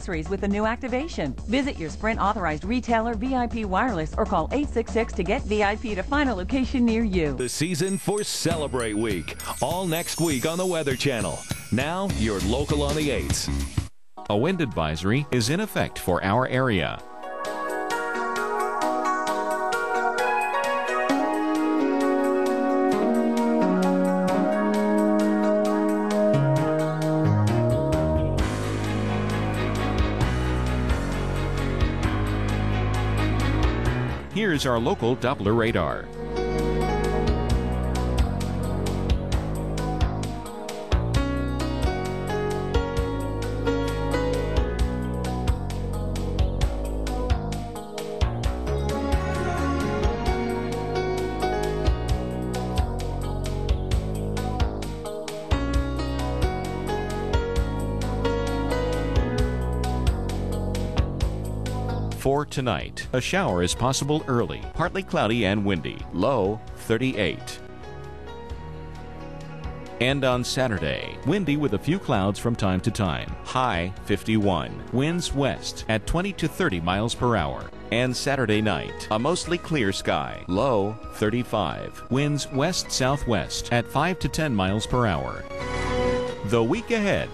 accessories with the new activation. Visit your Sprint authorized retailer, VIP Wireless, or call 866 to get VIP to find a location near you. The season for Celebrate Week, all next week on the Weather Channel. Now, you're local on the 8s. A wind advisory is in effect for our area. Here's our local Doppler radar. For tonight, a shower is possible early, partly cloudy and windy, low 38. And on Saturday, windy with a few clouds from time to time, high 51, winds west at 20 to 30 miles per hour. And Saturday night, a mostly clear sky, low 35, winds west-southwest at 5 to 10 miles per hour. The week ahead.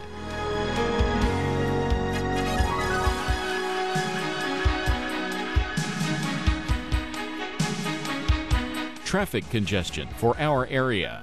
Traffic congestion for our area.